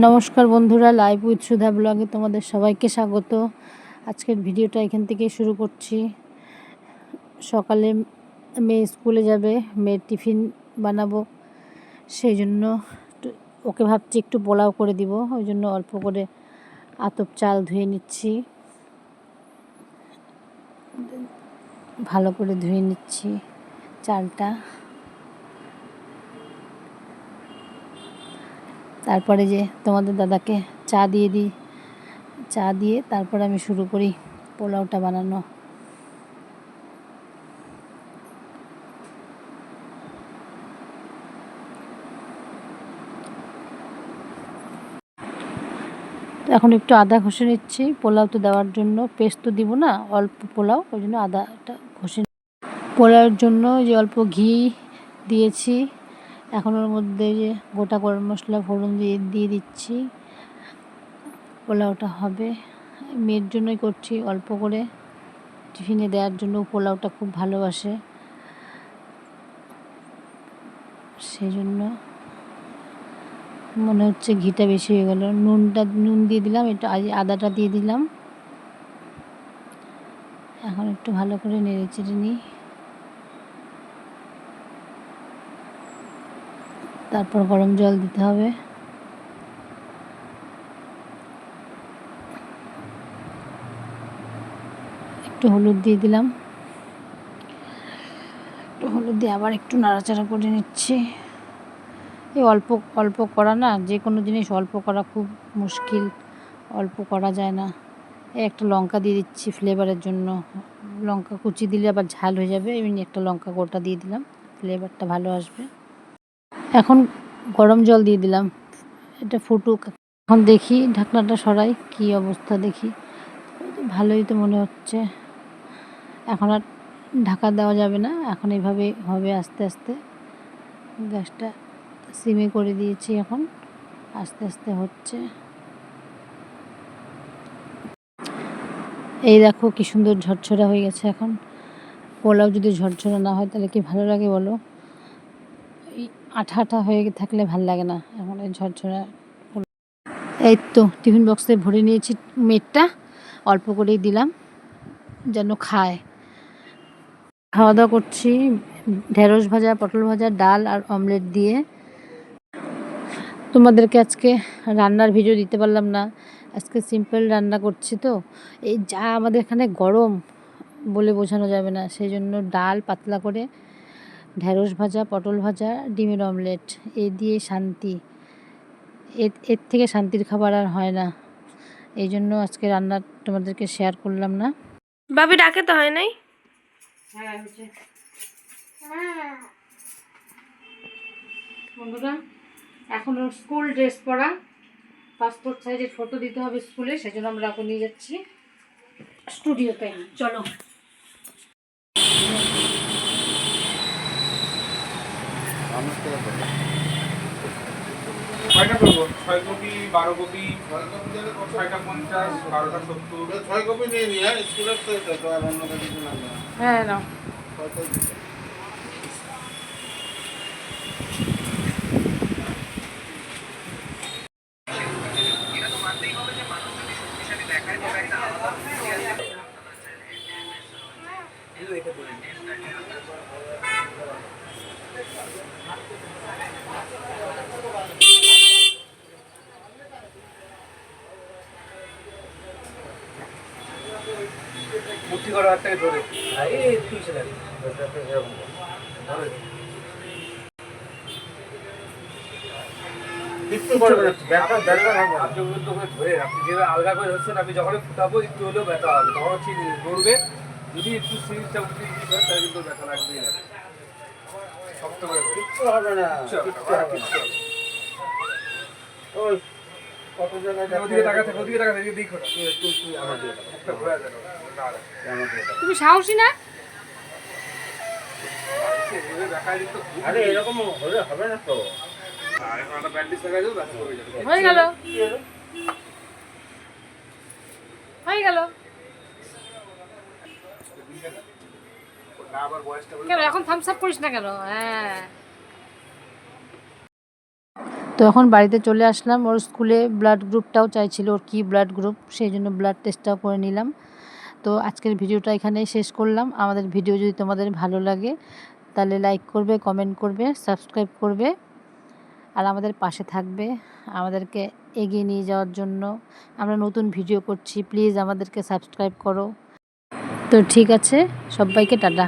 নমস্কার বন্ধুরা, live with সুধা ব্লগে তোমাদের সবাইকে স্বাগত। আজকের ভিডিওটা এখান থেকেই শুরু করছি। সকালে মেয়ে স্কুলে যাবে, মেয়ের টিফিন বানাবো, সেই জন্য ওকে ভাবছি একটু পোলাও করে দিব। ওই জন্য অল্প করে আতপ চাল ধুয়ে নিচ্ছি, ভালো করে ধুয়ে নিচ্ছি চালটা। তারপরে যে তোমাদের দাদাকে চা দিয়ে দিই, চা দিয়ে তারপর আমি শুরু করি পোলাওটা বানানো। এখন একটু আদা ঘষে নিচ্ছি পোলাওতে দেওয়ার জন্য, পেস্ট তো দিব না, অল্প পোলাও, ওই জন্য আদাটা ঘষে। পোলাওর জন্য যে অল্প ঘি দিয়েছি, এখন ওর মধ্যে যে গোটা গরম মশলা ফোড়ন দিয়ে দিচ্ছি। পোলাওটা হবে, মেয়ের জন্যই করছি অল্প করে, টিফিনে দেওয়ার জন্য। পোলাওটা খুব ভালোবাসে, সেই জন্য মনে হচ্ছে ঘিটা বেশি হয়ে গেল। নুন দিয়ে দিলাম, একটু আদাটা দিয়ে দিলাম। এখন একটু ভালো করে নেড়ে চেড়ে নিই, তারপর গরম জল দিতে হবে। একটু হলুদ দিয়ে দিলাম, একটু হলুদ দিয়ে আবার একটু নাড়াচাড়া করে নিচ্ছি। এই অল্প অল্প করা না, যে কোনো জিনিস অল্প করা খুব মুশকিল, অল্প করা যায় না। একটা লঙ্কা দিয়ে দিচ্ছি ফ্লেভারের জন্য, লঙ্কা কুচি দিলে আবার ঝাল হয়ে যাবে, এমনি একটা লঙ্কা গোটা দিয়ে দিলাম, ফ্লেভারটা ভালো আসবে। এখন গরম জল দিয়ে দিলাম, এটা ফুটুক। এখন দেখি ঢাকনাটা সরাই, কি অবস্থা দেখি। ভালোই তো মনে হচ্ছে। এখন আর ঢাকা দেওয়া যাবে না, এখন এইভাবে হবে আস্তে আস্তে। গ্যাসটা সিমে করে দিয়েছি, এখন আস্তে আস্তে হচ্ছে। এই দেখো কি সুন্দর ঝরঝরা হয়ে গেছে। এখন পোলাও যদি ঝরঝরা না হয় তাহলে কি ভালো লাগে বলো? এই আঠা আঠা হয়ে থাকলে ভাল লাগে না। এখন এই ঝরঝরা। এই তো টিফিন বক্সে ভরে নিয়েছি মেটটা, অল্প করেই দিলাম যেন খায়। খাওয়া দাওয়া করছি ঢেঁড়স ভাজা, পটল ভাজা, ডাল আর অমলেট দিয়ে। তোমাদেরকে আজকে রান্নার ভিডিও দিতে পারলাম না, আজকে সিম্পল রান্না করছি তো। এই যা আমাদের এখানে গরম বলে বোঝানো যাবে না, সেই জন্য ডাল পাতলা করে, ঢেঁড়স ভাজা, পটল ভাজা, ডিমের অমলেট, এই দিয়ে শান্তি। এর থেকে শান্তির খাবার আর হয় না। এই জন্য আজকে রান্না তোমাদেরকে শেয়ার করলাম না। বাবি ডাকে তো হয় নাই। বন্ধুরা, এখন ওর স্কুল ড্রেস পরা, পাসপোর্ট সাইজের ফটো দিতে হবে স্কুলে, সেজন্য আমরা ওকে নিয়ে যাচ্ছি স্টুডিওতে। চলো। কয়টা করবো? 6 কপি, 12 কপি, 6টা 50, 12টা 70। 6 কপি নিয়ে নিয়ে স্কুলের তো আর অন্য কিছু লাগবে না। হ্যাঁ নাও। মুঠি করা হাতটাকে ধরে এই তুই ছেলে এরকম ধরে একটু করবে না, ব্যথা ব্যথা হবে। আপনি কিন্তু ধরে আপনি যেভাবে আলগা করে হচ্ছেন, আপনি যখন ফুটাবো একটু হলেও ব্যথা হবে, তখন ঠিক দৌড়বে। যদি একটু সিরিজটা উঠে দিতে হয় তাহলে কিন্তু ব্যথা লাগবেই না। শক্ত করে কিচ্ছু হবে না, কিচ্ছু হবে। ওই কত জায়গায় ওদিকে টাকা থাকে, ওদিকে টাকা থাকে, দেখো না তুই আমার দিয়ে একটা ঘোরা যাবে না। তুমি সাহসী না? আরে এরকম হলে হবে না তো। হয়ে গেল, হয়ে গেল। কেন এখন থামস আপ করিস না কেন? হ্যাঁ, তো এখন বাড়িতে চলে আসলাম। ওর স্কুলে ব্লাড গ্রুপটাও চাইছিল, ওর কী ব্লাড গ্রুপ, সেই জন্য ব্লাড টেস্টটাও করে নিলাম। তো আজকের ভিডিওটা এখানেই শেষ করলাম। আমাদের ভিডিও যদি তোমাদের ভালো লাগে তাহলে লাইক করবে, কমেন্ট করবে, সাবস্ক্রাইব করবে আর আমাদের পাশে থাকবে আমাদেরকে এগিয়ে নিয়ে যাওয়ার জন্য। আমরা নতুন ভিডিও করছি, প্লিজ আমাদেরকে সাবস্ক্রাইব করো। তো ঠিক আছে, সবাইকে টাটা।